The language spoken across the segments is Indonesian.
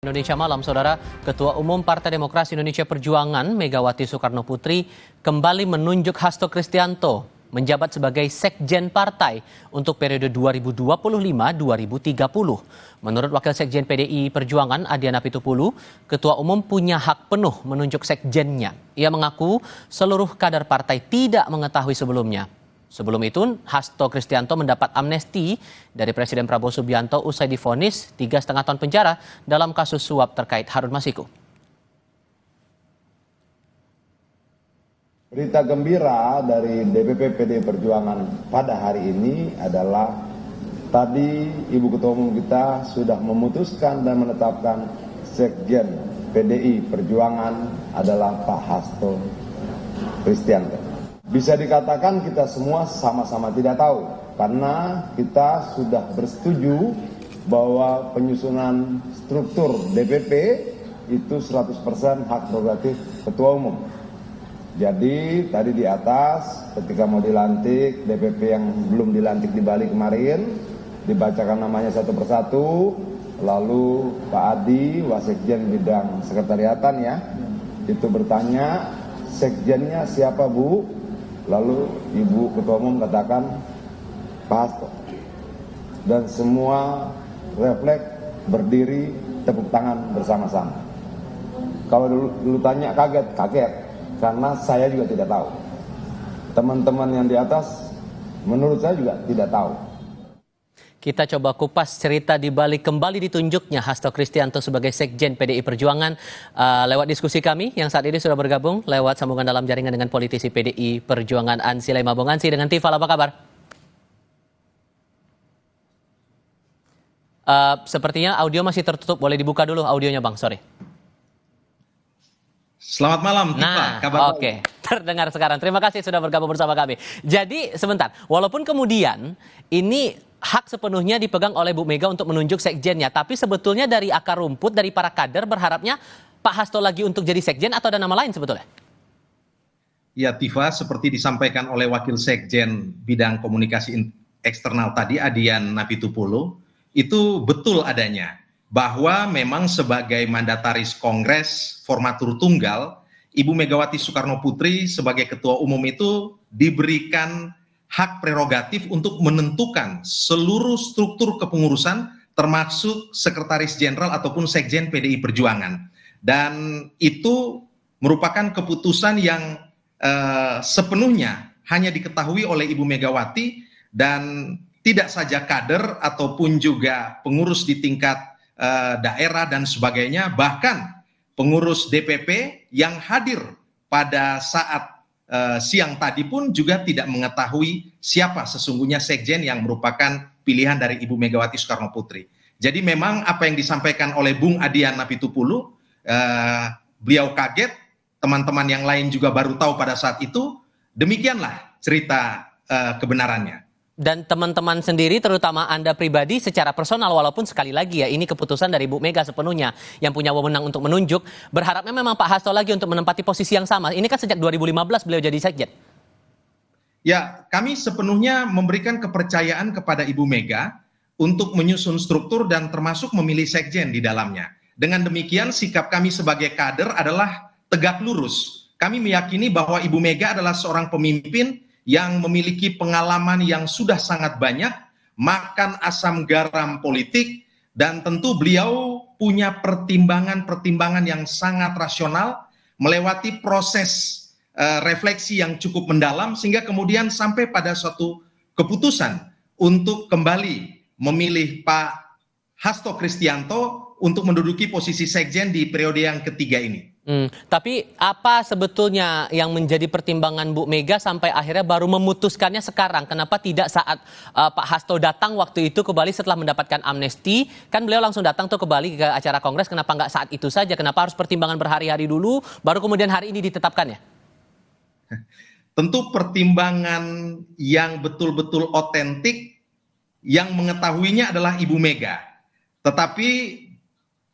Indonesia Malam, Saudara, Ketua Umum Partai Demokrasi Indonesia Perjuangan Megawati Soekarno Putri kembali menunjuk Hasto Kristianto menjabat sebagai Sekjen Partai untuk periode 2025-2030. Menurut Wakil Sekjen PDI Perjuangan Adiana Pitupulu, Ketua Umum punya hak penuh menunjuk sekjennya. Ia mengaku seluruh kader partai tidak mengetahui sebelumnya. Sebelum itu, Hasto Kristianto mendapat amnesti dari Presiden Prabowo Subianto usai divonis 3,5 tahun penjara dalam kasus suap terkait Harun Masiku. Berita gembira dari DPP PDI Perjuangan pada hari ini adalah tadi Ibu Ketua Umum kita sudah memutuskan dan menetapkan Sekjen PDI Perjuangan adalah Pak Hasto Kristianto. Bisa dikatakan kita semua sama-sama tidak tahu, karena kita sudah bersetuju bahwa penyusunan struktur DPP itu 100% hak prerogatif Ketua Umum. Jadi tadi di atas ketika mau dilantik, DPP yang belum dilantik di Bali kemarin, dibacakan namanya satu persatu, lalu Pak Adi, Wasekjen bidang sekretariatan ya, itu bertanya, sekjennya siapa Bu? Lalu Ibu Ketua Umum katakan Pak Hasto. Dan semua refleks berdiri tepuk tangan bersama-sama. Kalau dulu tanya kaget karena saya juga tidak tahu. Teman-teman yang di atas menurut saya juga tidak tahu. Kita coba kupas cerita di balik kembali ditunjuknya Hasto Kristianto sebagai Sekjen PDI Perjuangan lewat diskusi kami yang saat ini sudah bergabung lewat sambungan dalam jaringan dengan politisi PDI Perjuangan Ansi Lema. Bung Ansi, dengan Tifal, apa kabar? Sepertinya audio masih tertutup, boleh dibuka dulu audionya Bang, sorry. Selamat malam, Tifa. Kabar Oke. Terdengar sekarang. Terima kasih sudah bergabung bersama kami. Jadi sebentar, walaupun kemudian ini hak sepenuhnya dipegang oleh Bu Mega untuk menunjuk sekjennya, tapi sebetulnya dari akar rumput, dari para kader berharapnya Pak Hasto lagi untuk jadi sekjen atau ada nama lain sebetulnya? Ya, Tifa, seperti disampaikan oleh Wakil Sekjen Bidang Komunikasi Eksternal tadi, Adian Napitupulu, itu betul adanya. Bahwa memang sebagai mandataris Kongres Formatur Tunggal, Ibu Megawati Soekarno Putri sebagai Ketua Umum itu diberikan hak prerogatif untuk menentukan seluruh struktur kepengurusan termasuk Sekretaris Jenderal ataupun Sekjen PDI Perjuangan. Dan itu merupakan keputusan yang sepenuhnya hanya diketahui oleh Ibu Megawati dan tidak saja kader ataupun juga pengurus di tingkat daerah dan sebagainya, bahkan pengurus DPP yang hadir pada saat siang tadi pun juga tidak mengetahui siapa sesungguhnya sekjen yang merupakan pilihan dari Ibu Megawati Soekarno Putri. Jadi memang apa yang disampaikan oleh Bung Adian Napitupulu, beliau kaget, teman-teman yang lain juga baru tahu pada saat itu. Demikianlah cerita kebenarannya. Dan teman-teman sendiri, terutama Anda pribadi secara personal, walaupun sekali lagi ya ini keputusan dari Bu Mega sepenuhnya yang punya wewenang untuk menunjuk, berharapnya memang Pak Hasto lagi untuk menempati posisi yang sama. Ini kan sejak 2015 beliau jadi sekjen. Ya, kami sepenuhnya memberikan kepercayaan kepada Ibu Mega untuk menyusun struktur dan termasuk memilih sekjen di dalamnya. Dengan demikian sikap kami sebagai kader adalah tegak lurus. Kami meyakini bahwa Ibu Mega adalah seorang pemimpin yang memiliki pengalaman yang sudah sangat banyak, makan asam garam politik, dan tentu beliau punya pertimbangan-pertimbangan yang sangat rasional, melewati proses refleksi yang cukup mendalam, sehingga kemudian sampai pada suatu keputusan untuk kembali memilih Pak Hasto Kristianto untuk menduduki posisi sekjen di periode yang ketiga ini. Tapi apa sebetulnya yang menjadi pertimbangan Bu Mega sampai akhirnya baru memutuskannya sekarang? Kenapa tidak saat Pak Hasto datang waktu itu ke Bali setelah mendapatkan amnesti? Kan beliau langsung datang tuh ke Bali ke acara kongres, kenapa nggak saat itu saja? Kenapa harus pertimbangan berhari-hari dulu, baru kemudian hari ini ditetapkan ya? Tentu pertimbangan yang betul-betul otentik, yang mengetahuinya adalah Ibu Mega. Tetapi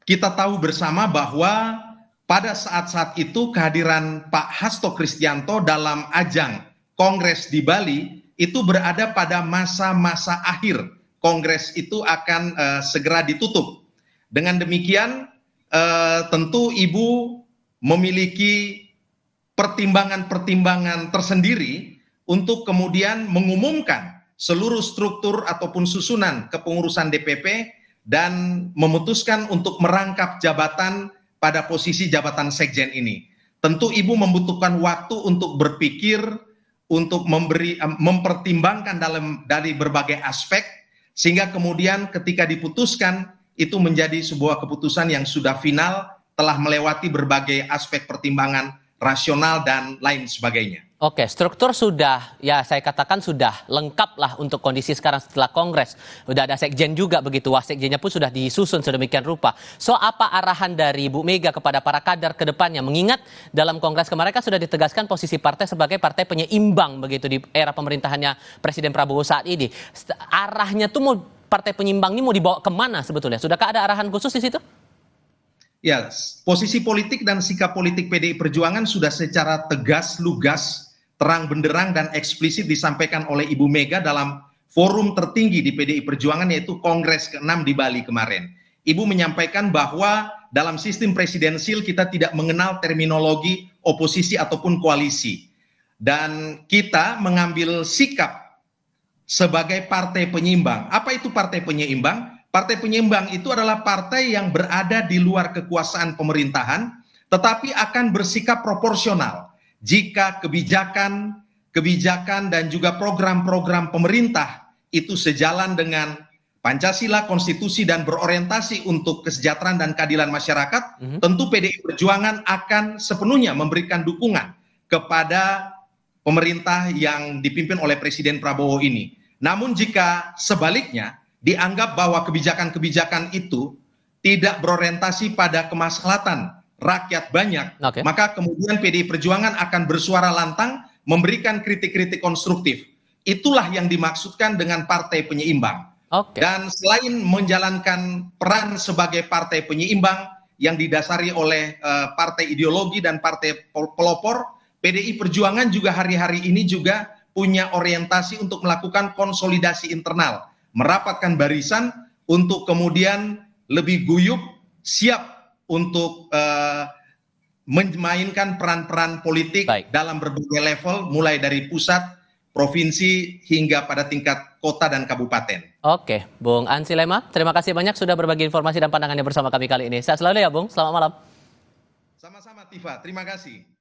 kita tahu bersama bahwa pada saat-saat itu kehadiran Pak Hasto Kristianto dalam ajang Kongres di Bali itu berada pada masa-masa akhir. Kongres itu akan segera ditutup. Dengan demikian tentu Ibu memiliki pertimbangan-pertimbangan tersendiri untuk kemudian mengumumkan seluruh struktur ataupun susunan kepengurusan DPP dan memutuskan untuk merangkap jabatan pada posisi jabatan sekjen ini. Tentu Ibu membutuhkan waktu untuk berpikir, untuk mempertimbangkan dari berbagai aspek, sehingga kemudian ketika diputuskan itu menjadi sebuah keputusan yang sudah final, telah melewati berbagai aspek pertimbangan rasional dan lain sebagainya. Oke, struktur sudah, ya saya katakan sudah lengkap lah untuk kondisi sekarang setelah Kongres. Udah ada sekjen juga begitu, wasekjennya pun sudah disusun sedemikian rupa. So, apa arahan dari Bu Mega kepada para kader ke depannya? Mengingat dalam Kongres kemarin kan sudah ditegaskan posisi partai sebagai partai penyeimbang begitu di era pemerintahannya Presiden Prabowo saat ini. Arahnya tuh mau partai penyimbang ini mau dibawa kemana sebetulnya? Sudahkah ada arahan khusus di situ? Ya, posisi politik dan sikap politik PDI Perjuangan sudah secara tegas, lugas, terang benderang dan eksplisit disampaikan oleh Ibu Mega dalam forum tertinggi di PDI Perjuangan, yaitu Kongres ke-6 di Bali kemarin. Ibu menyampaikan bahwa dalam sistem presidensil kita tidak mengenal terminologi oposisi ataupun koalisi. Dan kita mengambil sikap sebagai partai penyeimbang. Apa itu partai penyeimbang? Partai penyeimbang itu adalah partai yang berada di luar kekuasaan pemerintahan, tetapi akan bersikap proporsional jika kebijakan dan juga program-program pemerintah itu sejalan dengan Pancasila, konstitusi, dan berorientasi untuk kesejahteraan dan keadilan masyarakat. Tentu PDI Perjuangan akan sepenuhnya memberikan dukungan kepada pemerintah yang dipimpin oleh Presiden Prabowo ini. Namun jika sebaliknya dianggap bahwa kebijakan-kebijakan itu tidak berorientasi pada kemaslahatan rakyat banyak, maka kemudian PDI Perjuangan akan bersuara lantang, memberikan kritik-kritik konstruktif. Itulah yang dimaksudkan dengan partai penyeimbang. Dan selain menjalankan peran sebagai partai penyeimbang yang didasari oleh partai ideologi dan partai pelopor, PDI Perjuangan juga hari-hari ini juga punya orientasi untuk melakukan konsolidasi internal, merapatkan barisan untuk kemudian lebih guyup, siap untuk memainkan peran-peran politik dalam berbagai level, mulai dari pusat, provinsi, hingga pada tingkat kota dan kabupaten. Oke, Bung Ansi Lema, terima kasih banyak sudah berbagi informasi dan pandangannya bersama kami kali ini. Sehat selalu ya, Bung. Selamat malam. Sama-sama, Tifa. Terima kasih.